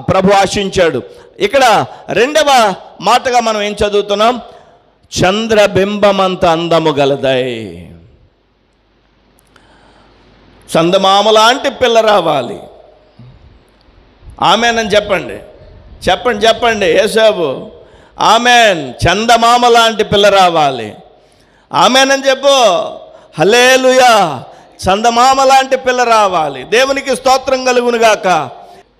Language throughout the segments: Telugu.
ప్రభు ఆశించాడు. ఇక్కడ రెండవ మాటగా మనం ఏం చదువుతున్నాం? చంద్రబింబమంత అందము గలదై. చందమామ లాంటి పిల్ల రావాలి. ఆమెన్ చెప్పండి, చెప్పండి చెప్పండి యేసేపు. ఆమెన్. చందమామ లాంటి పిల్ల రావాలి. ఆమెన్ చెప్పు. హల్లెలూయా. చందమామ లాంటి పిల్ల రావాలి. దేవునికి స్తోత్రం కలుగును గాక.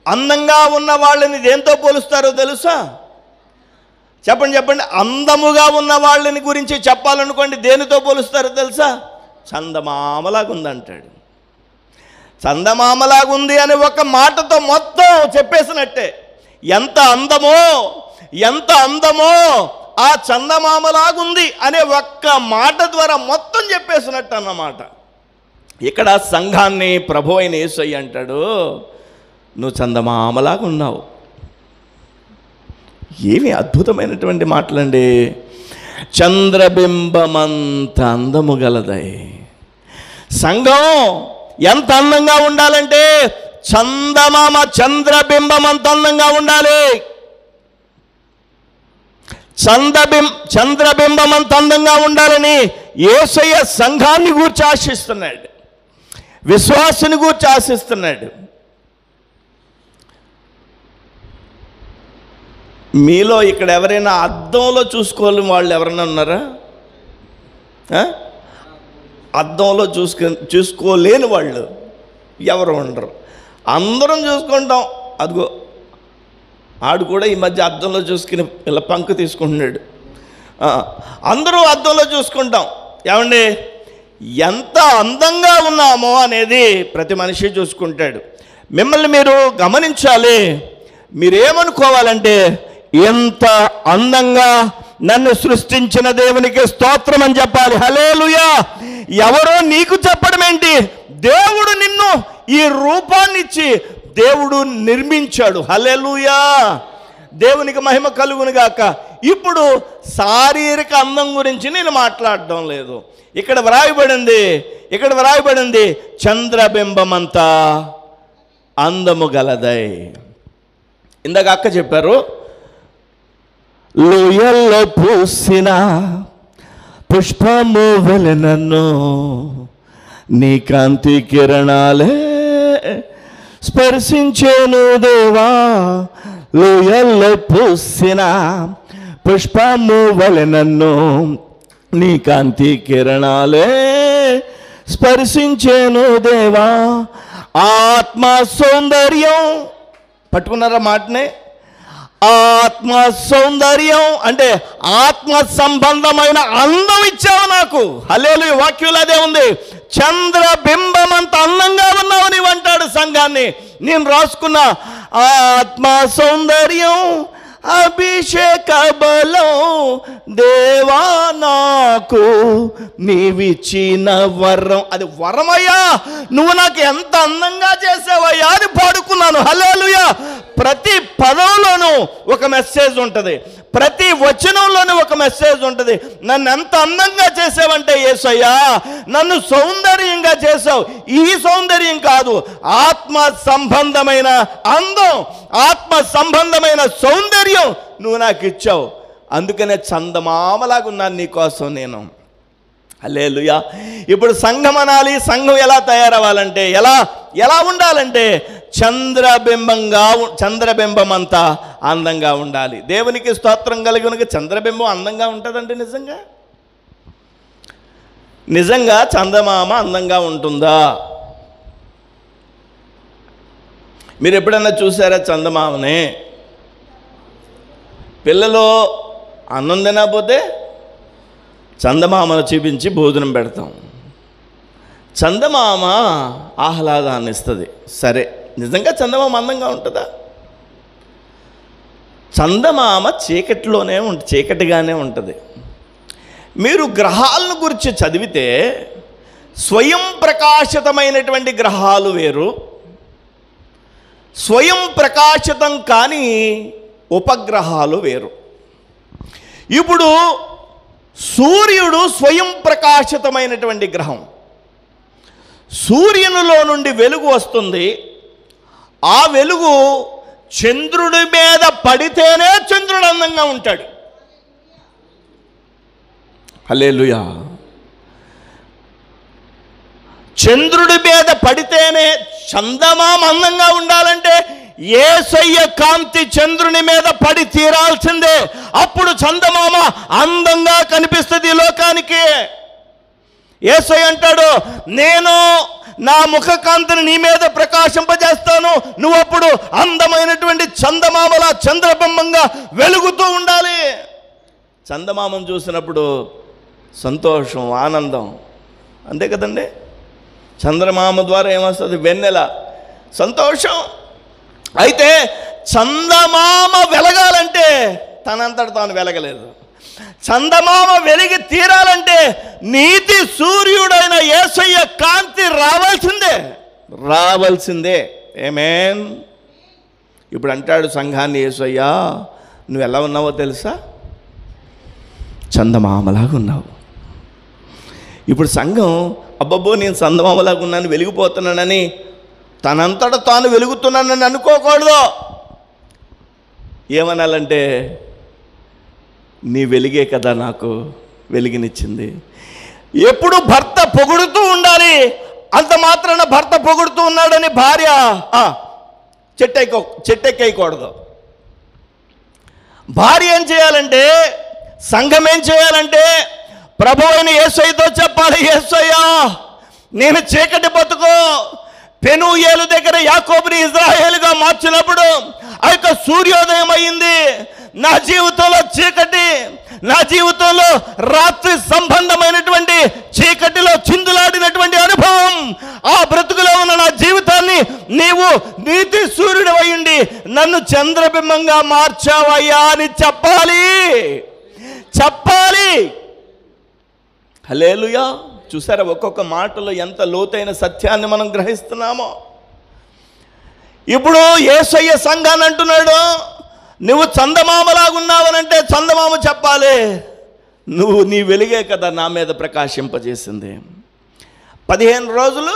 అందంగా ఉన్న వాళ్ళని దేంతో పోలుస్తారో తెలుసా? చెప్పండి చెప్పండి. అందముగా ఉన్న వాళ్ళని గురించి చెప్పాలనుకోండి, దేనితో పోలుస్తారో తెలుసా? చందమామలాగుందంటాడు. చందమామలాగుంది అని ఒక మాటతో మొత్తం చెప్పేసినట్టే. ఎంత అందమో ఎంత అందమో ఆ చందమామలాగుంది అనే ఒక్క మాట ద్వారా మొత్తం చెప్పేసినట్టు అన్నమాట. ఇక్కడ సంఘాన్ని ప్రభు అయిన యేసయ్య అంటాడు, నువ్వు చందమామలాగా ఉన్నావు. ఏమి అద్భుతమైనటువంటి మాటలండి. చంద్రబింబమంత అందము గలదై. సంఘం ఎంత అందంగా ఉండాలంటే చందమామ చంద్రబింబమంత అందంగా ఉండాలి. చంద్రబింబమంత అందంగా ఉండాలని యేసయ్య సంఘాన్ని గూర్చి ఆశిస్తున్నాడు, విశ్వాసుని గూర్చి ఆశిస్తున్నాడు. మీలో ఇక్కడ ఎవరైనా అద్దంలో చూసుకోలేని వాళ్ళు ఎవరైనా ఉన్నారా? అద్దంలో చూసుకోలేని వాళ్ళు ఎవరు ఉండరు. అందరం చూసుకుంటాం. అదిగో ఆడు కూడా ఈ మధ్య అద్దంలో చూసుకుని ఇలా పంకు తీసుకుంటున్నాడు. అందరూ అద్దంలో చూసుకుంటాం. ఏమండి, ఎంత అందంగా ఉన్నామో అనేది ప్రతి మనిషి చూసుకుంటాడు. మిమ్మల్ని మీరు గమనించాలి. మీరేమనుకోవాలంటే, ఎంత అందంగా నన్ను సృష్టించిన దేవునికి స్తోత్రం అని చెప్పాలి. హల్లెలూయా. ఎవరో నీకు చెప్పడం ఏంటి? దేవుడు నిన్ను ఈ రూపాన్ని ఇచ్చి దేవుడు నిర్మించాడు. హల్లెలూయా. దేవునికి మహిమ కలుగును గాక. ఇప్పుడు శారీరక అందం గురించి నేను మాట్లాడడం లేదు. ఇక్కడ వ్రాయబడింది చంద్రబింబమంతా అందము గలదై. ఇందాక అక్క చెప్పారు, లోయల్లో పూసిన పుష్పము వలె నన్ను నీ కాంతి కిరణాలే స్పర్శించేను దేవా. లోయల్లో పూసిన పుష్పము వలె నన్ను నీ కాంతి కిరణాలే స్పర్శించేను దేవా. ఆత్మ సౌందర్యం పట్టుకున్నారా మాటనే? ఆత్మ సౌందర్యం అంటే ఆత్మ సంబంధమైన అందం ఇచ్చావు నాకు. హల్లెలూయా. వాక్యంలో అదే ఉంది. చంద్రబింబమంత అందంగా ఉన్నావు నీవు అంటాడు సంఘాన్ని. నేను రాసుకున్న ఆత్మ సౌందర్యం అభిషేక బలం దేవా నాకు నీవిచ్చిన వరం. అది వరమయ్యా, నువ్వు నాకు ఎంత అందంగా చేసావయ్యా అని పాడుకున్నాను. హల్లెలూయా. ప్రతి పదంలోనూ ఒక మెసేజ్ ఉంటుంది, ప్రతి వచనంలోనూ ఒక మెసేజ్ ఉంటుంది. నన్ను ఎంత అందంగా చేసావంటే యేసయ్యా, నన్ను సౌందర్యంగా చేసావు. ఈ సౌందర్యం కాదు, ఆత్మ సంబంధమైన అందం, ఆత్మ సంబంధమైన సౌందర్యం నువ్వు నాకు ఇచ్చావు. అందుకనే చందమామలాగా ఉన్నాను నీకోసం నేను. హల్లెలూయా. ఇప్పుడు సంఘం అనాలి. సంఘం ఎలా తయారవ్వాలంటే, ఎలా ఉండాలంటే చంద్రబింబమంతా అందంగా ఉండాలి. దేవునికి స్తోత్రం కలుగునుక. చంద్రబింబం అందంగా ఉంటుందండి? నిజంగా చందమామ అందంగా ఉంటుందా? మీరు ఎప్పుడన్నా చూసారా చందమామని? పిల్లలు అన్నం తినకపోతే చందమామను చూపించి భోజనం పెడతాం. చందమామ ఆహ్లాదాన్ని ఇస్తుంది. సరే, నిజంగా చందమామ అందంగా ఉంటుందా? చందమామ చీకటిగానే ఉంటుంది. మీరు గ్రహాలను గురించి చదివితే స్వయం ప్రకాశితమైనటువంటి గ్రహాలు వేరు, స్వయం ప్రకాశితం కాని ఉపగ్రహాలు వేరు. ఇప్పుడు సూర్యుడు స్వయం ప్రకాశితమైనటువంటి గ్రహం. సూర్యునిలో నుండి వెలుగు వస్తుంది. ఆ వెలుగు చంద్రుడి మీద పడితేనే చంద్రుడు అందంగా ఉంటాడు. హల్లెలూయా. చంద్రుడి మీద పడితేనే, చందమామ అందంగా ఉండాలంటే యేసయ్య కాంతి చంద్రుని మీద పడి తీరాల్సిందే. అప్పుడు చందమామ అందంగా కనిపిస్తుంది లోకానికి. యేసయ్య అంటాడు, నేను నా ముఖ కాంతిని నీ మీద ప్రకాశింపజేస్తాను, నువ్వు అప్పుడు అందమైనటువంటి చందమామలా చంద్రబింబంగా వెలుగుతూ ఉండాలి. చందమామను చూసినప్పుడు సంతోషం, ఆనందం, అంతే కదండి. చంద్రమామ ద్వారా ఏమొస్తుంది? వెన్నెల, సంతోషం. అయితే చందమామ వెలగాలంటే తనంతట తాను వెలగలేదు. చందమామ వెలిగి తీరాలంటే నీతి సూర్యుడైన యేసయ్య కాంతి రావాల్సిందే. ఆమేన్. ఇప్పుడు అంటాడు సంఘాన్ని యేసయ్య, నువ్వు ఎలా ఉన్నావో తెలుసా? చందమామలాగా ఉన్నావు. ఇప్పుడు సంఘం అబ్బబ్బో నేను చందమామలాగా ఉన్నాను, వెలిగిపోతున్నానని తనంతట తాను వెలుగుతున్నానని అనుకోకూడదు. ఏమనాలంటే నీ వెలిగే కదా నాకు వెలిగినిచ్చింది. ఎప్పుడు భర్త పొగుడుతూ ఉండాలి. అంత మాత్రాన భర్త పొగుడుతూ ఉన్నాడని భార్య చెట్టెక్కేయకూడదు. భార్య ఏం చేయాలంటే, సంఘం ఏం చేయాలంటే, ప్రభువైన యేసయ్యతో చెప్పాలి, యేసయ్యా నేను చీకటి బతుకు పెనూయేలు దగ్గర యాకోబుని ఇజ్రాయేలుగా మార్చినప్పుడు ఆ యొక్క సూర్యోదయం అయింది. నా జీవితంలో చీకటి, నా జీవితంలో రాత్రి సంబంధమైనటువంటి చీకటిలో చిందులాడినటువంటి అనుభవం, ఆ బ్రతుకులో ఉన్న నా జీవితాన్ని నీవు నీతి సూర్యుడు అయ్యుండి నన్ను చంద్రబింబంగా మార్చావయ్యా అని చెప్పాలి. హల్లెలూయా. చూసారా ఒక్కొక్క మాటలో ఎంత లోతైన సత్యాన్ని మనం గ్రహిస్తున్నామో. ఇప్పుడు యేసయ్య సంఘాన్ని అంటున్నాడు, నువ్వు చందమామలాగున్నావనంటే చందమామ చెప్పాలి, నువ్వు నీ వెలిగే కదా నా మీద ప్రకాశింపజేసింది. 15 రోజులు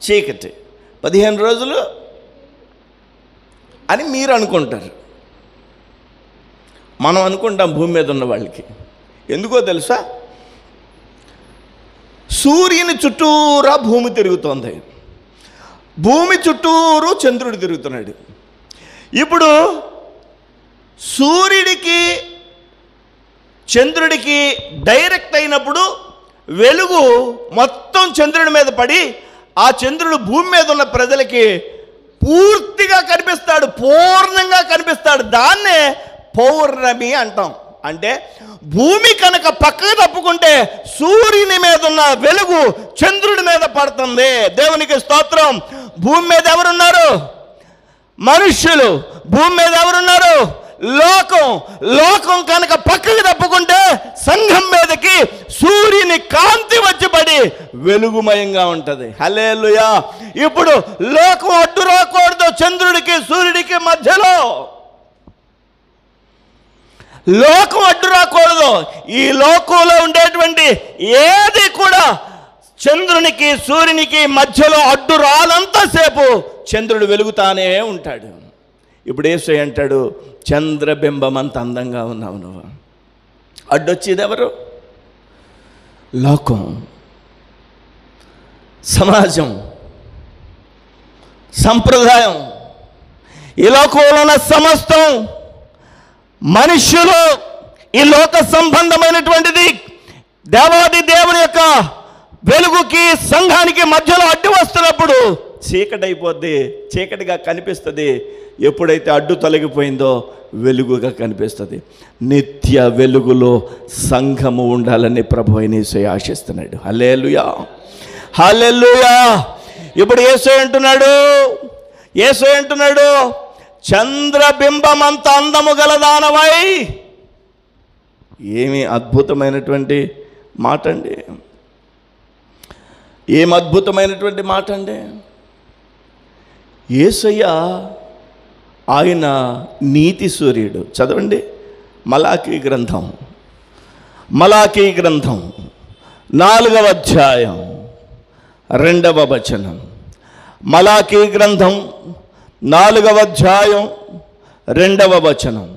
చీకటి, 15 రోజులు అని మీరు అనుకుంటారు. మనం అనుకుంటాం భూమి మీద ఉన్న వాళ్ళకి. ఎందుకో తెలుసా? సూర్యుని చుట్టూరా భూమి తిరుగుతోంది, భూమి చుట్టూరు చంద్రుడు తిరుగుతున్నాడు. ఇప్పుడు సూర్యుడికి చంద్రుడికి డైరెక్ట్ అయినప్పుడు వెలుగు మొత్తం చంద్రుడి మీద పడి ఆ చంద్రుడు భూమి మీద ఉన్న ప్రజలకి పూర్తిగా కనిపిస్తాడు, పూర్ణంగా కనిపిస్తాడు. దాన్నే పౌర్ణమి అంటాం. అంటే భూమి కనుక పక్కకు తప్పుకుంటే సూర్యుని మీద ఉన్న వెలుగు చంద్రుడి మీద పడుతుంది. దేవునికి స్తోత్రం. భూమి మీద ఎవరున్నారు? మనుష్యులు. భూమి మీద ఎవరున్నారు? లోకం కనుక పక్కకు తప్పుకుంటే సంఘం మీదకి సూర్యుని కాంతి వచ్చి పడి వెలుగుమయంగా ఉంటుంది. హల్లెలూయా. ఇప్పుడు లోకం అడ్డు రాకూడదు చంద్రుడికి సూర్యుడికి మధ్యలో. లోకం అడ్డు రాకూడదు. ఈ లోకంలో ఉండేటువంటి ఏది కూడా చంద్రునికి సూర్యునికి మధ్యలో అడ్డు రానంతసేపు చంద్రుడు వెలుగుతానే ఉంటాడు. ఇప్పుడు యేసయ్య అంటాడు, చంద్రబింబం అంత అందంగా ఉన్నావు నువ్వు. అడ్డొచ్చేది ఎవరు? లోకం, సమాజం, సంప్రదాయం, ఈ లోకంలో ఉన్న సమస్తం, మనుష్యులు, ఈ లోక సంబంధమైనటువంటిది దేవాది దేవుని యొక్క వెలుగుకి సంఘానికి మధ్యలో అడ్డు వస్తున్నప్పుడు చీకటి అయిపోద్ది, చీకటిగా కనిపిస్తుంది. ఎప్పుడైతే అడ్డు తొలగిపోయిందో వెలుగుగా కనిపిస్తుంది. నిత్య వెలుగులో సంఘము ఉండాలని ప్రభువైన యేసయ్య ఆశిస్తున్నాడు. హల్లెలూయా, హల్లెలూయా. ఇప్పుడు యేసయ్య అంటున్నాడు, చంద్రబింబం అంత అందము గలదానవై. ఏమి అద్భుతమైనటువంటి మాట అండి, ఏం అద్భుతమైనటువంటి మాట అండి. యేసయ్య ఆయన నీతి సూర్యుడు. చదవండి మలాకీ గ్రంథం 4వ అధ్యాయం 2వ వచనం. మలాకీ గ్రంథం 4వ అధ్యాయం 2వ వచనం.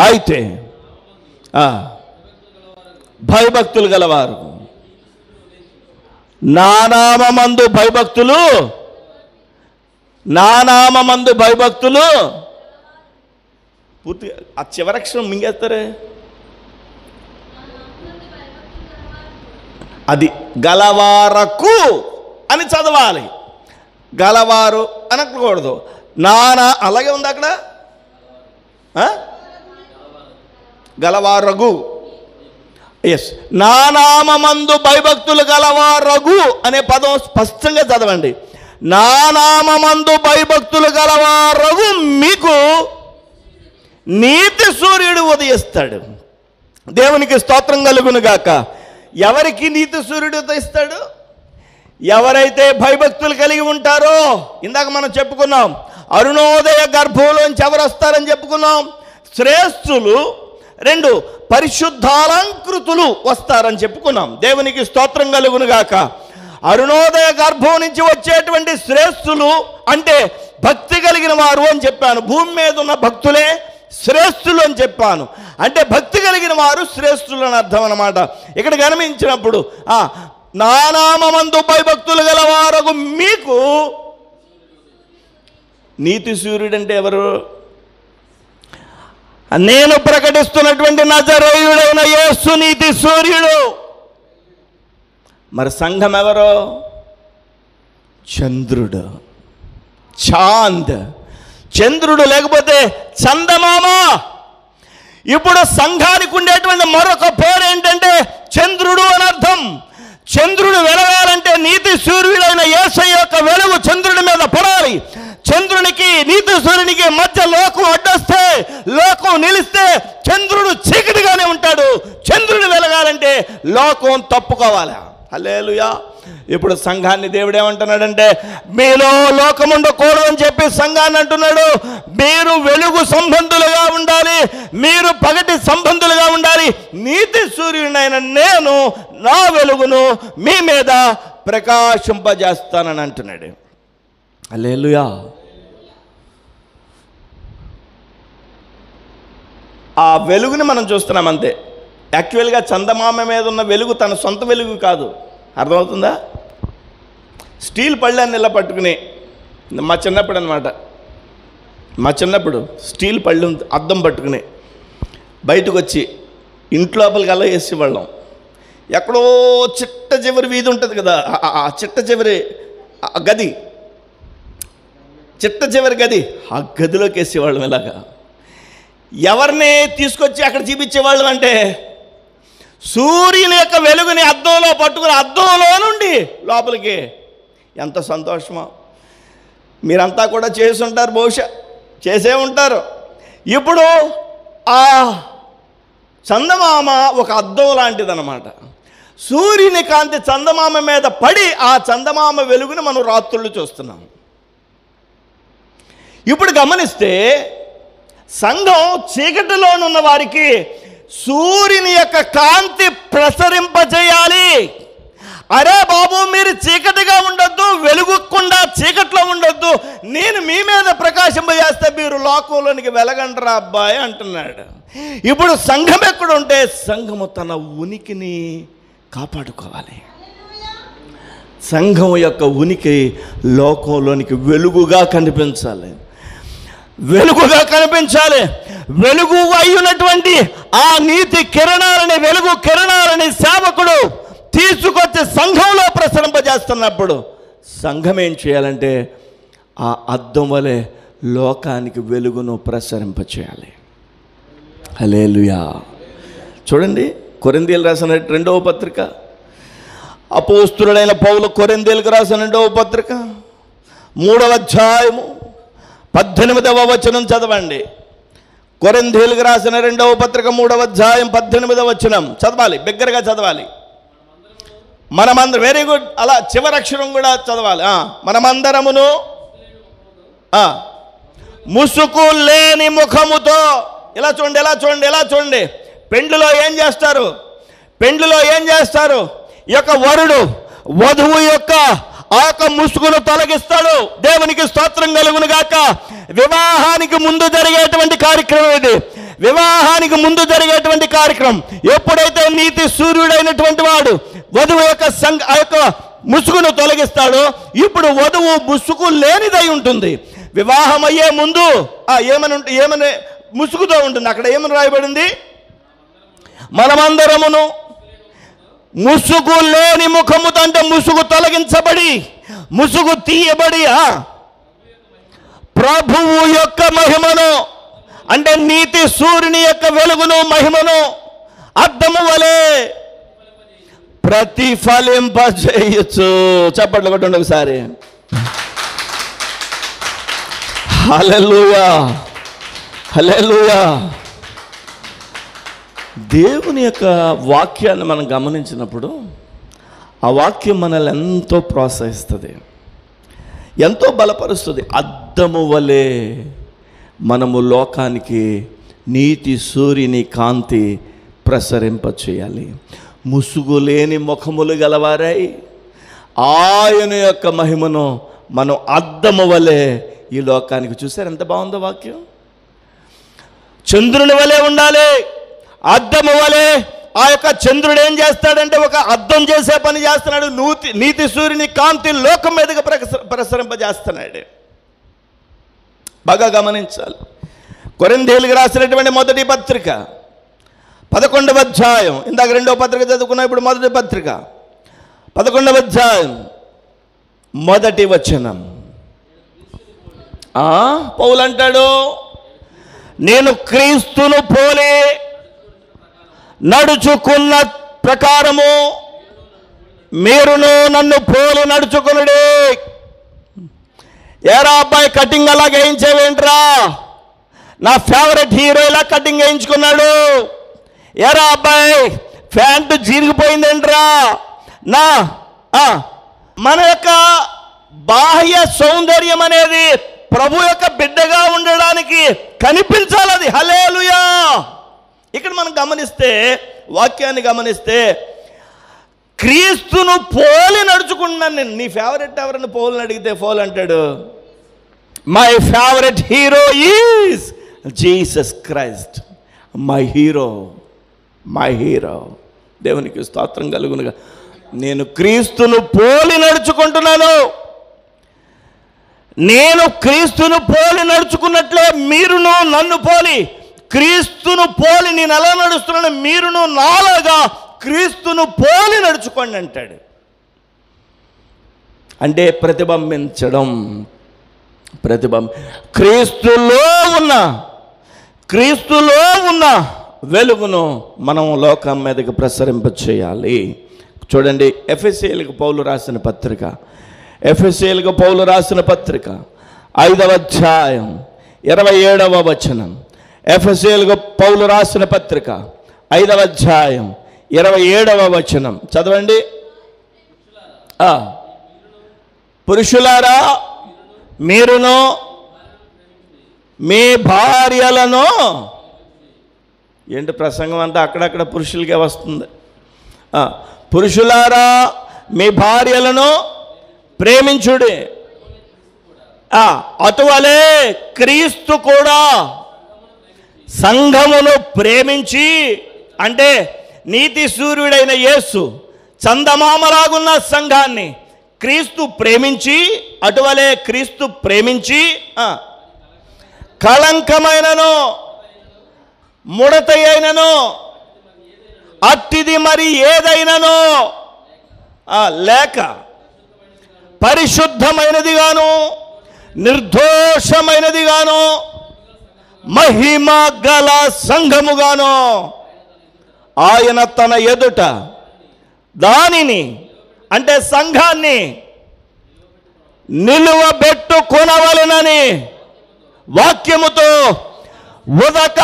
అయితే భయభక్తులు గలవారు, నా నామమందు భయభక్తులు పూర్తిగా ఆ చివరక్షరం మింగేస్తారే, అది గలవారకు అని చదవాలి. గలవారు అనకూడదు. అలాగే ఉంది అక్కడ, గలవారగు. ఎస్, నా నామమందు భయభక్తులు గలవారగు అనే పదం స్పష్టంగా చదవండి. నా నామమందు భయభక్తులు గలవారగు మీకు నీతి సూర్యుడు ఉదయిస్తాడు. దేవునికి స్తోత్రం కలుగును గాక. ఎవరికి నీతి సూర్యుడు ఉదయిస్తాడు? ఎవరైతే భయభక్తులు కలిగి ఉంటారో, ఇందాక మనం చెప్పుకున్నాం, అరుణోదయ గర్భంలోంచి ఎవరు వస్తారని చెప్పుకున్నాం? శ్రేష్ఠులు. 2 పరిశుద్ధాలంకృతులు వస్తారని చెప్పుకున్నాం. దేవునికి స్తోత్రం కలుగును గాక. అరుణోదయ గర్భం నుంచి వచ్చేటువంటి శ్రేష్ఠులు అంటే భక్తి కలిగిన వారు అని చెప్పాను. భూమి మీద ఉన్న భక్తులే శ్రేష్ఠులు అని చెప్పాను. అంటే భక్తి కలిగిన వారు శ్రేష్ఠులు అని అర్థం అన్నమాట. ఇక్కడ గమనించినప్పుడు నా నామమందు భయభక్తులు గలవారకు మీకు నీతి సూర్యుడు అంటే ఎవరు? నేను ప్రకటిస్తున్నటువంటి నజరేయుడైన యేసు నీతి సూర్యుడు. మరి సంఘం ఎవరు? చంద్రుడు, చాంద్. చంద్రుడు లేకపోతే చందమామ. ఇప్పుడు సంఘానికి ఉండేటువంటి మరొక పేరు ఏంటంటే చంద్రుడు అని అర్థం. చంద్రుడు వెలగాలంటే నీతి సూర్యుడైన యేసయ్య యొక్క వెలుగు చంద్రుడి మీద పడాలి. చంద్రునికి నీతి సూర్యునికి మధ్య లోకం అడ్డొస్తే, లోకం నిలిస్తే చంద్రుడు చీకటిగానే ఉంటాడు. చంద్రుడు వెలగాలంటే లోకం తప్పుకోవాలి. హల్లెలూయా. ఇప్పుడు సంఘాన్ని దేవుడు ఏమంటున్నాడంటే, మీలో లోకం ఉండకూడదని చెప్పి సంఘాన్ని అంటున్నాడు. మీరు వెలుగు సంబంధులుగా ఉండాలి, మీరు పగటి సంబంధులుగా ఉండాలి. నీతి సూర్యుడైన నేను నా వెలుగును మీ మీద ప్రకాశింపజేస్తానని అంటున్నాడు. హల్లెలూయా. ఆ వెలుగుని మనం చూస్తున్నాం అంతే. యాక్చువల్గా చందమామ మీద ఉన్న వెలుగు తన సొంత వెలుగు కాదు. అర్థమవుతుందా? స్టీల్ పళ్ళాన్ని ఇలా పట్టుకుని, మా చిన్నప్పుడు స్టీల్ పళ్ళు అద్దం పట్టుకుని బయటకు వచ్చి ఇంట్లోపలికి అలా వేసేవాళ్ళం. ఎక్కడో చిట్ట చివరి వీధి ఉంటుంది కదా, ఆ చిట్ట చివరి గది, చిట్ట చివరి గది, ఆ గదిలోకి వేసేవాళ్ళం. ఇలాగా ఎవరిని తీసుకొచ్చి అక్కడ చూపించేవాళ్ళం అంటే సూర్యుని యొక్క వెలుగుని అద్దంలో పట్టుకుని అద్దంలో నుండి లోపలికి. ఎంత సంతోషమో! మీరంతా కూడా చేసి ఉంటారు, బహుశా చేసే ఉంటారు. ఇప్పుడు ఆ చందమామ ఒక అద్దం లాంటిదన్నమాట. సూర్యుని కాంతి చందమామ మీద పడి ఆ చందమామ వెలుగుని మనం రాత్రుళ్ళు చూస్తున్నాం. ఇప్పుడు గమనిస్తే సంఘం చీకటిలోనున్న వారికి సూర్యుని యొక్క కాంతి ప్రసరింపజేయాలి. అరే బాబు, మీరు చీకటిగా ఉండొద్దు, వెలుగుకుండా చీకట్లో ఉండొద్దు, నేను మీ మీద ప్రకాశింపజేస్తే మీరు లోకంలోనికి వెలగంటారా అబ్బాయి అంటున్నాడు. ఇప్పుడు సంఘం ఎక్కడుంటే సంఘము తన ఉనికిని కాపాడుకోవాలి. సంఘం యొక్క ఉనికి లోకంలోనికి వెలుగుగా కనిపించాలి. వెలుగు అయ్యున్నటువంటి ఆ నీతి కిరణాలని, వెలుగు కిరణాలని సేవకుడు తీసుకొచ్చి సంఘంలో ప్రసరింపజేస్తున్నప్పుడు సంఘం ఏం చేయాలంటే ఆ అద్దం వలె లోకానికి వెలుగును ప్రసరింపచేయాలి. హల్లెలూయా. చూడండి, కొరింథీయులకు రాసిన 2వ పత్రిక, అపోస్తులుడైన పౌలు కొరింథీయులకు రాసిన 2వ పత్రిక 3వ అధ్యాయము 18వ వచనం చదవండి. కొరింథీయులకు రాసిన 2వ పత్రిక 3వ అధ్యాయం 18వ వచనం చదవాలి, బిగ్గరగా చదవాలి. మనమందరం, వెరీ గుడ్, అలా చివరి అక్షరం కూడా చదవాలి. మనమందరమును ముసుకు లేని ముఖముతో, ఇలా చూడండి. పెండ్లిలో ఏం చేస్తారు? ఈ యొక్క వరుడు వధువు యొక్క ఆ యొక్క ముసుగును తొలగిస్తాడు. దేవునికి స్తోత్రం కలుగును గాక. వివాహానికి ముందు జరిగేటువంటి కార్యక్రమం ఇది. వివాహానికి ముందు జరిగేటువంటి కార్యక్రమం. ఎప్పుడైతే నీతి సూర్యుడైనటువంటి వాడు వధువు యొక్క ముసుగును తొలగిస్తాడో, ఇప్పుడు వధువు ముసుగు లేనిదై ఉంటుంది. వివాహం అయ్యే ముందు ఏమని ముసుగుతో ఉంటుంది. అక్కడ ఏమని రాయబడింది? మనమందరమును ముసుగు లేని ముఖముతో, అంటే ముసుగు తొలగించబడి, ముసుగు తీయబడి ప్రభువు యొక్క మహిమను, అంటే నీతి సూర్యుని యొక్క వెలుగును మహిమను అద్దము వలె ప్రతిఫలింపజేయచ్చు. చప్పట్లు కొట్టండి ఒకసారి. హల్లెలూయా, హల్లెలూయా. దేవుని యొక్క వాక్యాన్ని మనం గమనించినప్పుడు ఆ వాక్యం మనల్ని ఎంతో ప్రోత్సహిస్తుంది, ఎంతో బలపరుస్తుంది. అద్దము వలె మనము లోకానికి నీతి సూర్యుని కాంతి ప్రసరింపచేయాలి. ముసుగు లేని ముఖములు గలవారై ఆయన యొక్క మహిమను మనం అద్దము వలె ఈ లోకానికి. చూసారు ఎంత బాగుందో వాక్యం? చంద్రుని వలె ఉండాలి, అద్దము వలె. ఆ యొక్క చంద్రుడు ఏం చేస్తాడంటే ఒక అద్దం చేసే పని చేస్తున్నాడు. నీతి సూర్యుని కాంతి లోకం మీదగా ప్రసరింపజేస్తున్నాడు. బాగా గమనించాలి. కొరింథీయులకు రాసినటువంటి మొదటి పత్రిక 11వ అధ్యాయం, ఇందాక 2వ పత్రిక చదువుకున్నా, ఇప్పుడు మొదటి పత్రిక 11వ అధ్యాయం 1వ వచనం. పౌలు అంటాడు, నేను క్రీస్తును పోలి నడుచుకున్న ప్రకారము మీరును నన్ను పోలి నడుచుకునుడి. ఏరా అబ్బాయి, కటింగ్ అలాగే వేయించేవేంట్రా? నా ఫేవరెట్ హీరో ఇలా కటింగ్ వేయించుకున్నాడు. ఏరా అబ్బాయి, ప్యాంటు జీరిగిపోయిందేంట్రా? మన యొక్క బాహ్య సౌందర్యం అనేది ప్రభు యొక్క బిడ్డగా ఉండడానికి కనిపించాలి. అది హల్లెలూయా. ఇక్కడ మనం గమనిస్తే, వాక్యాన్ని గమనిస్తే, క్రీస్తును పోలి నడుచుకున్నాను నేను. నీ ఫేవరెట్ ఎవరన్నా పోలని అడిగితే పౌలు అంటాడు, my favourite hero is Jesus Christ. My hero, my hero. దేవునికి స్తోత్రం కలుగునుగా. నేను క్రీస్తును పోలి నడుచుకుంటున్నాను. నేను క్రీస్తును పోలి నడుచుకున్నట్లే మీరును నన్ను పోలి, క్రీస్తును పోలి నేను ఎలా నడుస్తున్నాను, మీరును నాలాగా క్రీస్తును పోలి నడుచుకోండి అంటాడు. అంటే ప్రతిబింబించడం. క్రీస్తులో ఉన్న వెలుగును మనం లోకం మీదకి ప్రసరింప చేయాలి. చూడండి, ఎఫెసీయులకు పౌలు రాసిన పత్రిక, 5వ అధ్యాయం 27వ వచనం. ఎఫెసీయులకు పౌలు రాసిన పత్రిక 5వ అధ్యాయం 27వ వచనం చదవండి. పురుషులారా, మీరును మీ భార్యలను, ఏంటి ప్రసంగం అంతా అక్కడక్కడ పురుషులకే వస్తుంది. పురుషులారా, మీ భార్యలను ప్రేమించుడి, అటువలే క్రీస్తు కూడా సంఘమును ప్రేమించి, అంటే నీతి సూర్యుడైన యేసు చందమామలాగున్న సంఘాన్ని క్రీస్తు ప్రేమించి, అటువలే క్రీస్తు ప్రేమించి కళంకమైనను ముడత అయినను అట్టిది మరి ఏదైనను లేక పరిశుద్ధమైనది గాను నిర్దోషమైనది గాను మహిమ గల సంఘముగాను ఆయన తన ఎదుట దానిని, అంటే సంఘాన్ని నిలువబెట్టుకొనవలెనని వాక్యముతో ఉదక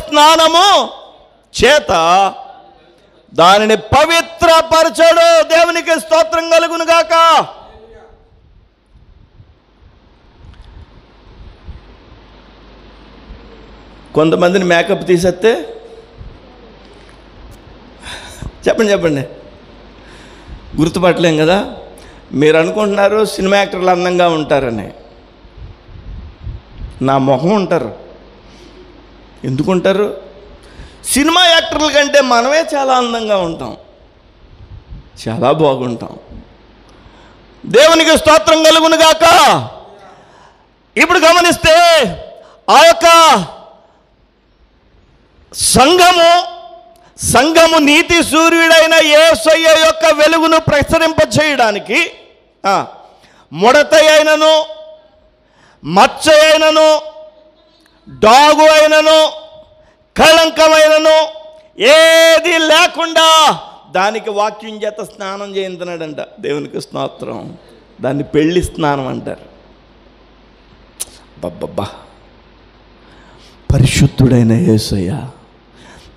స్నానము చేత దానిని పవిత్రపరచడు. దేవునికి స్తోత్రం కలుగును గాక. కొంతమందిని మేకప్ తీసేస్తే చెప్పండి గుర్తుపట్టలేం కదా. మీరు అనుకుంటున్నారు సినిమా యాక్టర్లు అందంగా ఉంటారని. నా మొహం ఉంటారు. ఎందుకుంటారు? సినిమా యాక్టర్ల కంటే మనమే చాలా అందంగా ఉంటాం, చాలా బాగుంటాం. దేవునికి స్తోత్రం కలుగును గాక. ఇప్పుడు గమనిస్తే ఆ యొక్క సంఘము నీతి సూర్యుడైన యేసయ్య యొక్క వెలుగును ప్రసరింప చేయడానికి ముడత అయినను, మచ్చ అయినను, డాగు అయినను, కళంకమైనను ఏది లేకుండా దానికి వాక్యం చేత స్నానం చేయించున్నాడంట. దేవునికి స్తోత్రం. దాన్ని పెళ్లి స్నానం అంటారు. బబ్బబ్బా, పరిశుద్ధుడైన యేసయ్య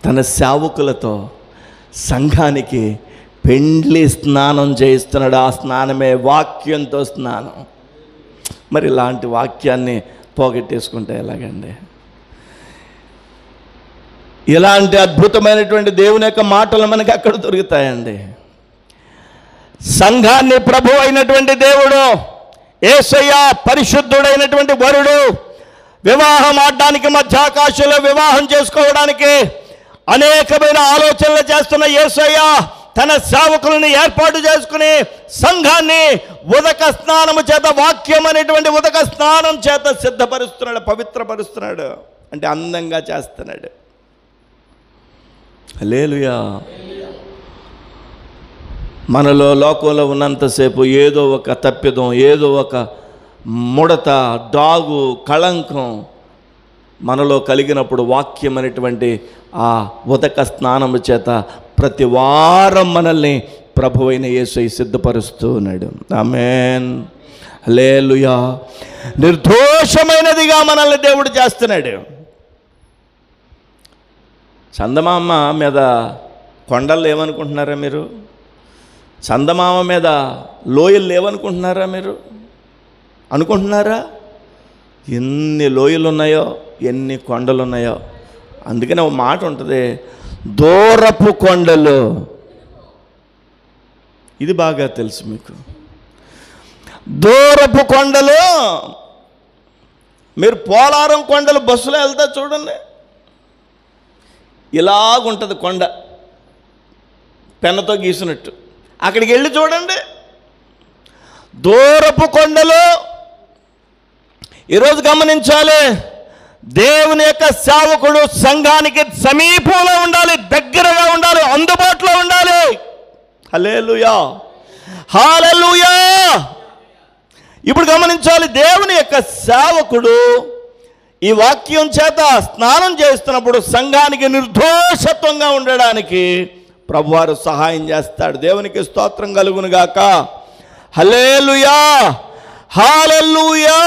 తన సేవకులతో సంఘానికి పెండ్లి స్నానం చేయిస్తున్నాడు. ఆ స్నానమే వాక్యంతో స్నానం. మరి ఇలాంటి వాక్యాన్ని పోగొట్టేసుకుంటే ఎలాగండి? ఇలాంటి అద్భుతమైనటువంటి దేవుని యొక్క మాటలు మనకి అక్కడ దొరుకుతాయండి. సంఘాన్ని ప్రభు అయినటువంటి దేవుడు యేసయ్య పరిశుద్ధుడైనటువంటి వరుడు వివాహం ఆడడానికి మధ్యాకాశంలో వివాహం చేసుకోవడానికి అనేకమైన ఆలోచనలు చేస్తున్న యేసయ్య తన సేవకులను ఏర్పాటు చేసుకుని సంఘాన్ని ఉదక స్నానము చేత, వాక్యం అనేటువంటి ఉదక స్నానం చేత సిద్ధపరుస్తున్నాడు, పవిత్రపరుస్తున్నాడు. అంటే అందంగా చేస్తున్నాడు. హల్లెలూయా. మనలో లోకంలో ఉన్నంతసేపు ఏదో ఒక తప్పిదం, ఏదో ఒక ముడత, డాగు, కళంకం మనలో కలిగినప్పుడు వాక్యం అనేటువంటి ఆ ఉదక స్నానము చేత ప్రతి వారం మనల్ని ప్రభువైన యేసయ్య సిద్ధపరుస్తూ ఉన్నాడు. ఆమేన్, హల్లెలూయా. నిర్దోషమైనదిగా మనల్ని దేవుడు చేస్తున్నాడు. చందమామ మీద కొండలు ఏమనుకుంటున్నారా మీరు? చందమామ మీద లోయలు లేవనుకుంటున్నారా మీరు? అనుకుంటున్నారా? ఎన్ని లోయలు ఉన్నాయో, ఎన్ని కొండలు ఉన్నాయో. అందుకనే ఒక మాట ఉంటుంది, దూరపు కొండలు. ఇది బాగా తెలుసు మీకు. దూరపు కొండలు. మీరు పోలారం కొండలు బస్సులో వెళ్తా చూడండి, ఇలాగుంటుంది కొండ, పెన్నతో గీసినట్టు. అక్కడికి వెళ్ళి చూడండి, దూరపు కొండలు. ఈరోజు గమనించాలి, దేవుని యొక్క సేవకుడు సంఘానికి సమీపంలో ఉండాలి, దగ్గరగా ఉండాలి, అందుబాటులో ఉండాలి. హల్లెలూయా, హల్లెలూయా. ఇప్పుడు గమనించాలి, దేవుని యొక్క సేవకుడు ఈ వాక్యం చేత స్నానం చేస్తున్నప్పుడు సంఘానికి నిర్దోషత్వంగా ఉండడానికి ప్రభువారు సహాయం చేస్తాడు. దేవునికి స్తోత్రం కలుగును గాక. హల్లెలూయా, హల్లెలూయా.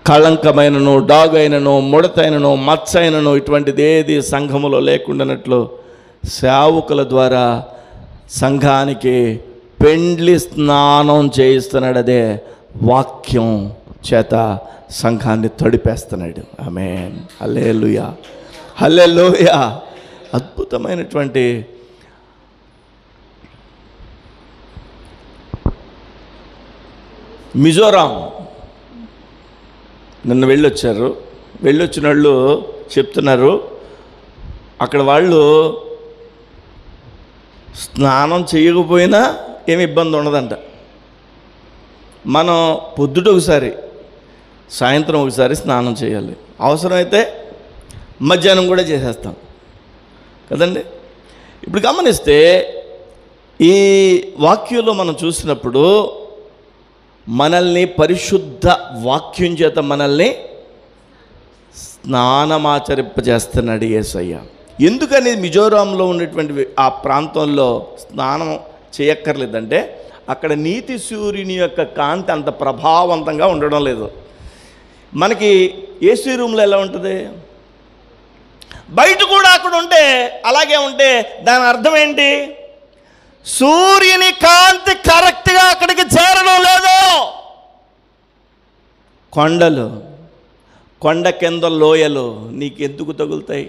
కళంకమైనను, డాగైనను, ముడతైనను, మచ్చైనను ఇటువంటిది ఏది సంఘములో లేకుండానట్లు సేవకుల ద్వారా సంఘానికి పెండ్లి స్నానం చేయిస్తున్నాడు. అదే వాక్యం చేత సంఘాన్ని తడిపేస్తున్నాడు. ఆమేన్, హల్లెలూయా, హల్లెలూయా. అద్భుతమైనటువంటి మిజోరాం నిన్న వెళ్ళొచ్చిన వాళ్ళు చెప్తున్నారు, అక్కడ వాళ్ళు స్నానం చేయకపోయినా ఏమి ఇబ్బంది ఉండదంట. మనం పొద్దుట ఒకసారి, సాయంత్రం ఒకసారి స్నానం చేయాలి. అవసరమైతే మధ్యాహ్నం కూడా చేసేస్తాం కదండి. ఇప్పుడు గమనిస్తే ఈ వాక్యంలో మనం చూసినప్పుడు మనల్ని పరిశుద్ధ వాక్యం చేత మనల్ని స్నానమాచరింపజేస్తున్నాడు యేసయ్య. ఎందుకని మిజోరాంలో ఉన్నటువంటి ఆ ప్రాంతంలో స్నానం చేయక్కర్లేదంటే అక్కడ నీతి సూర్యుని యొక్క కాంతి అంత ప్రభావవంతంగా ఉండడం లేదు. మనకి ఏసీ రూమ్లో ఎలా ఉంటుంది? బయట కూడా అక్కడ ఉంటే అలాగే ఉంటే దాని అర్థం ఏంటి? సూర్యుని కాంతి కరెక్ట్గా అక్కడికి చేరడం లేదు. కొండలు, కొండ కింద లోయలు నీకెందుకు తగులుతాయి?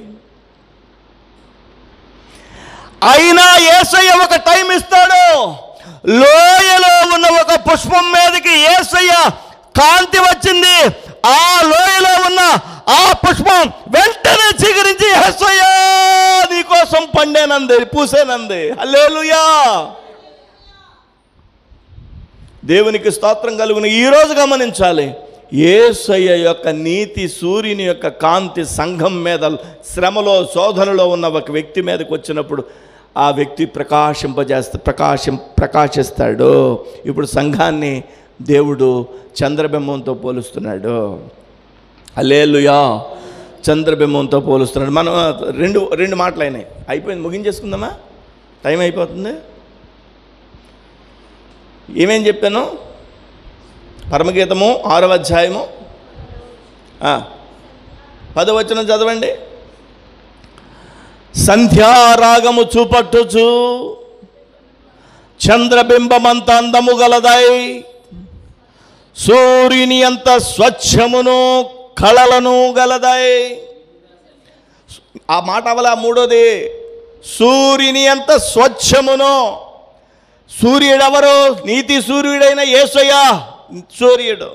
అయినా యేసయ్య ఒక టైం ఇస్తాడు. లోయలో ఉన్న ఒక పుష్పం మీదకి యేసయ్య కాంతి వచ్చింది. ఆ లోయలో ఉన్న ఆ పుష్పం వెంటనే చిగురించి యేసయ్య నీకోసం పండేనంది, పూసేనంది. హల్లెలూయా. దేవునికి స్తోత్రం కలుగును. ఈరోజు గమనించాలి, యేసయ్య యొక్క నీతి సూర్యుని యొక్క కాంతి సంఘం మీద శ్రమలో శోధనలో ఉన్న ఒక వ్యక్తి మీదకి వచ్చినప్పుడు ఆ వ్యక్తి ప్రకాశిస్తాడు. ఇప్పుడు సంఘాన్ని దేవుడు చంద్రబింబంతో పోలుస్తున్నాడు. హల్లెలూయా. చంద్రబింబంతో పోలుస్తున్నాడు. మనం రెండు మాటలు అయినాయి, అయిపోయింది, ముగించేసుకుందామా? టైం అయిపోతుంది. ఏమేం చెప్పాను? పరమగీతము 6వ అధ్యాయము 10వ వచనం చదవండి. సంధ్యారాగము చూపట్టుచు చంద్రబింబమంత అందము గలదై సూర్యుని అంత స్వచ్ఛమును కళలను గలదై. ఆ మాట అవల మూడోది, సూర్యుని అంత స్వచ్ఛమును. సూర్యుడెవరు? నీతి సూర్యుడైన యేసయ్య సూర్యుడు.